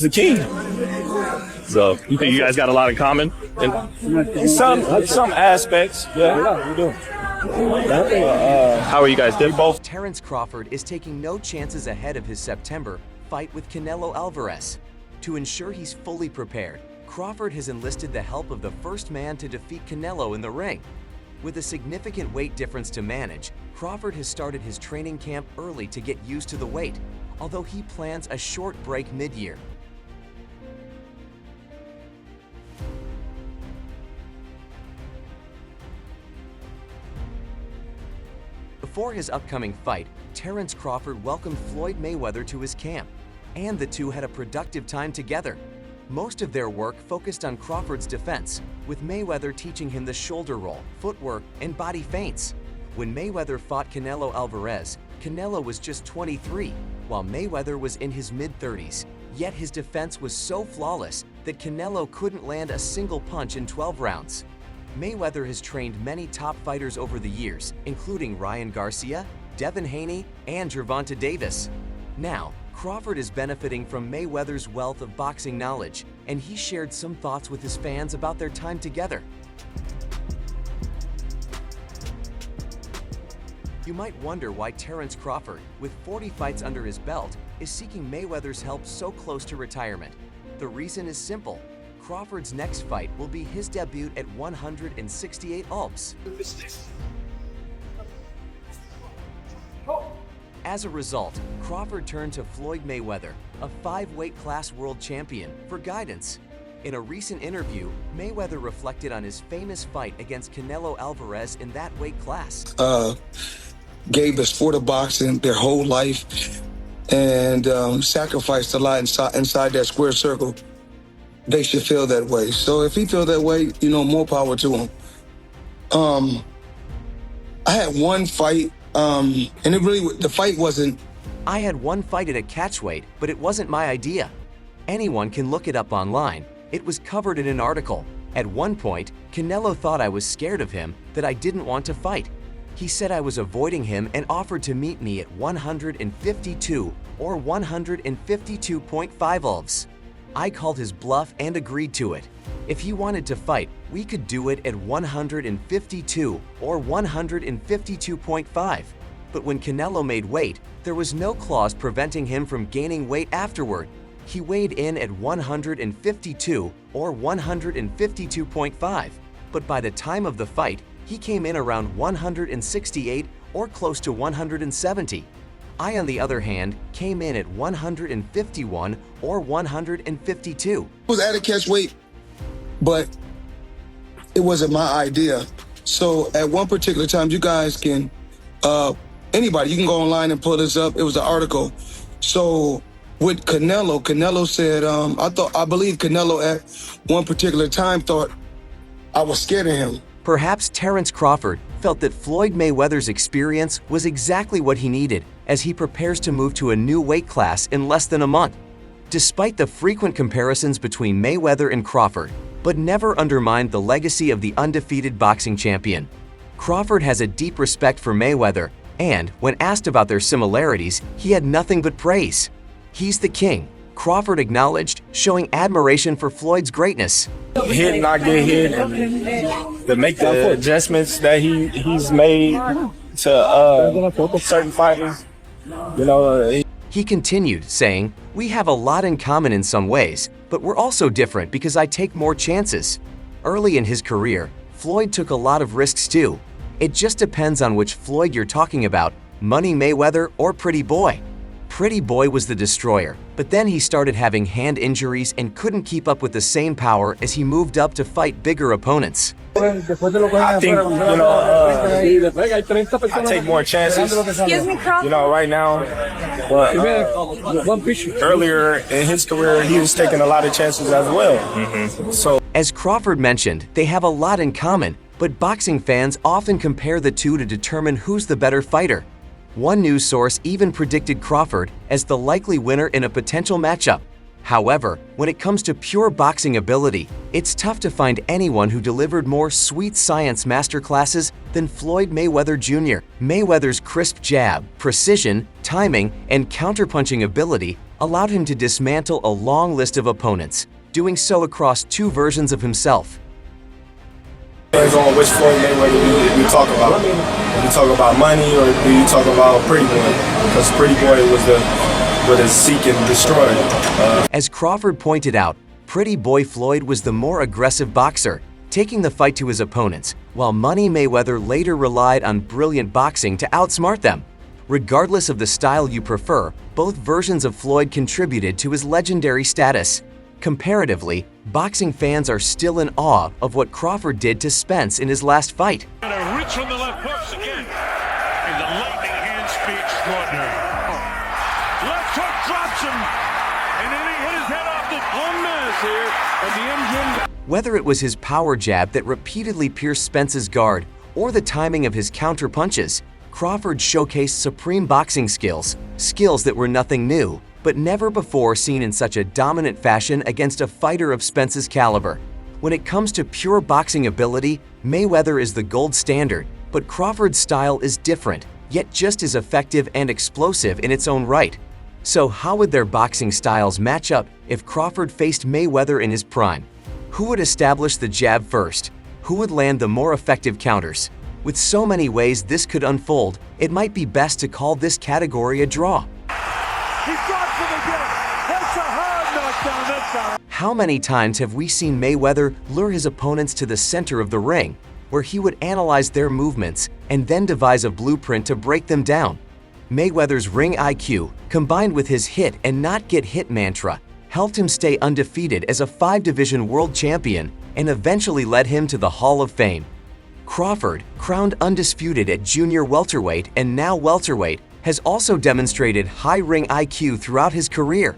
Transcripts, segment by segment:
the key. So you think you guys got a lot in common? In some aspects, yeah, we do. How are you guys different? Terence Crawford is taking no chances ahead of his September fight with Canelo Alvarez. To ensure he's fully prepared, Crawford has enlisted the help of the first man to defeat Canelo in the ring. With a significant weight difference to manage, Crawford has started his training camp early to get used to the weight, although he plans a short break mid-year. Before his upcoming fight, Terence Crawford welcomed Floyd Mayweather to his camp, and the two had a productive time together. Most of their work focused on Crawford's defense, with Mayweather teaching him the shoulder roll, footwork, and body feints. When Mayweather fought Canelo Alvarez, Canelo was just 23, while Mayweather was in his mid-30s. Yet his defense was so flawless that Canelo couldn't land a single punch in 12 rounds. Mayweather has trained many top fighters over the years, including Ryan Garcia, Devin Haney, and Gervonta Davis. Now, Crawford is benefiting from Mayweather's wealth of boxing knowledge, and he shared some thoughts with his fans about their time together. You might wonder why Terence Crawford, with 40 fights under his belt, is seeking Mayweather's help so close to retirement. The reason is simple. Crawford's next fight will be his debut at 168 Alps. As a result, Crawford turned to Floyd Mayweather, a 5-weight class world champion, for guidance. In a recent interview, Mayweather reflected on his famous fight against Canelo Alvarez in that weight class. Gave the sport of boxing their whole life and sacrificed a lot inside that square circle. They should feel that way. So if he feels that way, more power to him. I had one fight, and the fight wasn't. I had one fight at a catchweight, but it wasn't my idea. Anyone can look it up online. It was covered in an article. At one point, Canelo thought I was scared of him, that I didn't want to fight. He said I was avoiding him and offered to meet me at 152 or 152.5 Alps. I called his bluff and agreed to it. If he wanted to fight, we could do it at 152 or 152.5. But when Canelo made weight, there was no clause preventing him from gaining weight afterward. He weighed in at 152 or 152.5, but by the time of the fight, he came in around 168 or close to 170. I, on the other hand, came in at 151 or 152. It was at a catch weight, but it wasn't my idea. So at one particular time, you guys can, anybody, you can go online and pull this up. It was an article. So with Canelo said, I believe Canelo at one particular time thought I was scared of him. Perhaps Terence Crawford felt that Floyd Mayweather's experience was exactly what he needed as he prepares to move to a new weight class in less than a month. Despite the frequent comparisons between Mayweather and Crawford, but never undermined the legacy of the undefeated boxing champion. Crawford has a deep respect for Mayweather, and when asked about their similarities, he had nothing but praise. "He's the king," Crawford acknowledged, showing admiration for Floyd's greatness. Hit, not get hit, and to make the adjustments that he's made to certain fighters, He continued, saying, "We have a lot in common in some ways, but we're also different because I take more chances." Early in his career, Floyd took a lot of risks too. It just depends on which Floyd you're talking about, Money Mayweather or Pretty Boy. Pretty Boy was the destroyer, but then he started having hand injuries and couldn't keep up with the same power as he moved up to fight bigger opponents. I think, I take more chances, right now. But earlier in his career, he was taking a lot of chances as well. So, as Crawford mentioned, they have a lot in common, but boxing fans often compare the two to determine who's the better fighter. One news source even predicted Crawford as the likely winner in a potential matchup. However, when it comes to pure boxing ability, it's tough to find anyone who delivered more sweet science masterclasses than Floyd Mayweather Jr. Mayweather's crisp jab, precision, timing, and counterpunching ability allowed him to dismantle a long list of opponents, doing so across 2 versions of himself. Depends on which Floyd Mayweather you talk about. Do you talk about money or do you talk about Pretty Boy? Because Pretty Boy was the seek and destroy. As Crawford pointed out, Pretty Boy Floyd was the more aggressive boxer, taking the fight to his opponents, while Money Mayweather later relied on brilliant boxing to outsmart them. Regardless of the style you prefer, both versions of Floyd contributed to his legendary status. Comparatively, boxing fans are still in awe of what Crawford did to Spence in his last fight. And a reach from the left hooks again. And the lightning hand speed extraordinary. Left hook drops him. And then he hit his head off the home mass here at the MGM. Whether it was his power jab that repeatedly pierced Spence's guard or the timing of his counter punches, Crawford showcased supreme boxing skills that were nothing new, but never before seen in such a dominant fashion against a fighter of Spence's caliber. When it comes to pure boxing ability, Mayweather is the gold standard, but Crawford's style is different, yet just as effective and explosive in its own right. So how would their boxing styles match up if Crawford faced Mayweather in his prime? Who would establish the jab first? Who would land the more effective counters? With so many ways this could unfold, it might be best to call this category a draw. How many times have we seen Mayweather lure his opponents to the center of the ring, where he would analyze their movements and then devise a blueprint to break them down? Mayweather's ring IQ, combined with his hit and not get hit mantra, helped him stay undefeated as a 5-division world champion and eventually led him to the Hall of Fame. Crawford, crowned undisputed at junior welterweight and now welterweight, has also demonstrated high ring IQ throughout his career.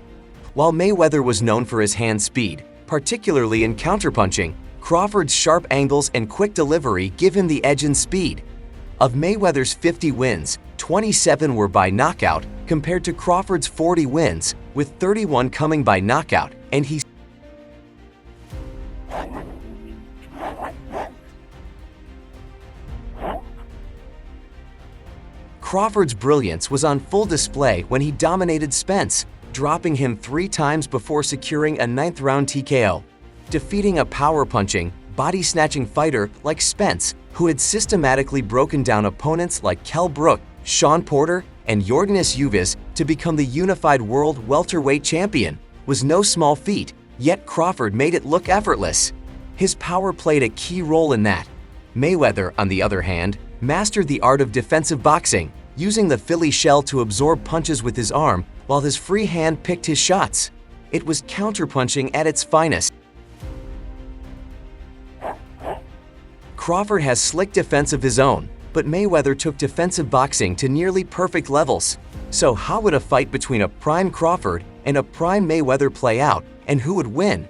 While Mayweather was known for his hand speed, particularly in counterpunching, Crawford's sharp angles and quick delivery give him the edge in speed. Of Mayweather's 50 wins, 27 were by knockout, compared to Crawford's 40 wins, with 31 coming by knockout, and he Crawford's brilliance was on full display when he dominated Spence, dropping him 3 times before securing a 9th-round TKO, defeating a power-punching, body-snatching fighter like Spence, who had systematically broken down opponents like Kell Brook, Sean Porter, and Yordenis Uvis to become the unified world welterweight champion, was no small feat, yet Crawford made it look effortless. His power played a key role in that. Mayweather, on the other hand, mastered the art of defensive boxing, using the Philly shell to absorb punches with his arm while his free hand picked his shots. It was counterpunching at its finest. Crawford has slick defense of his own, but Mayweather took defensive boxing to nearly perfect levels. So how would a fight between a prime Crawford and a prime Mayweather play out, and who would win?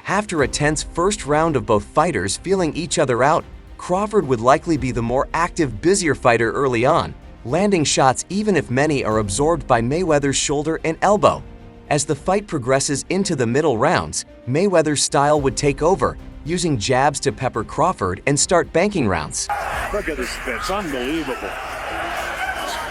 After a tense first round of both fighters feeling each other out, Crawford would likely be the more active, busier fighter early on, landing shots even if many are absorbed by Mayweather's shoulder and elbow. As the fight progresses into the middle rounds, Mayweather's style would take over, using jabs to pepper Crawford and start banking rounds. Look at this, it's unbelievable.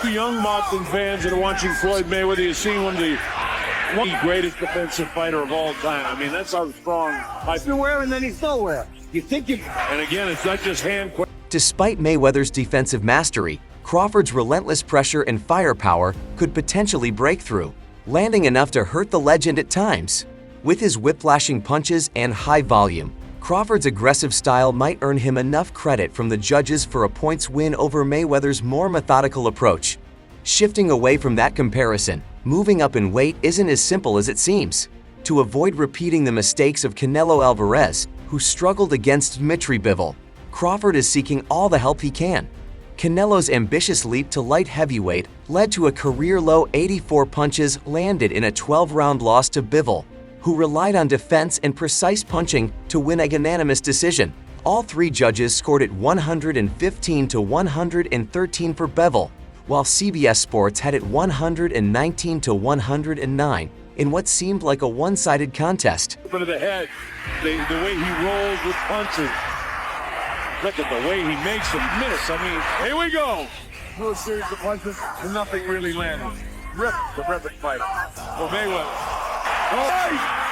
The young boxing fans that are watching Floyd Mayweather, you're seeing one of the greatest defensive fighter of all time. I mean, that's how strong. He's nowhere and then he's nowhere. You think you... And again, it's not just hand... Despite Mayweather's defensive mastery, Crawford's relentless pressure and firepower could potentially break through, landing enough to hurt the legend at times. With his whiplashing punches and high volume, Crawford's aggressive style might earn him enough credit from the judges for a points win over Mayweather's more methodical approach. Shifting away from that comparison, moving up in weight isn't as simple as it seems. To avoid repeating the mistakes of Canelo Alvarez, who struggled against Dmitry Bivol, Crawford is seeking all the help he can. Canelo's ambitious leap to light heavyweight led to a career-low 84 punches landed in a 12-round loss to Bivol, who relied on defense and precise punching to win a unanimous decision. All 3 judges scored it 115 to 113 for Bivol, while CBS Sports had it 119 to 109 in what seemed like a one-sided contest. Open to the head, the way he rolls with punches. Look at the way he makes them miss. I mean, here we go. No series of punches and nothing really landed. terrific fight for Mayweather. Oh,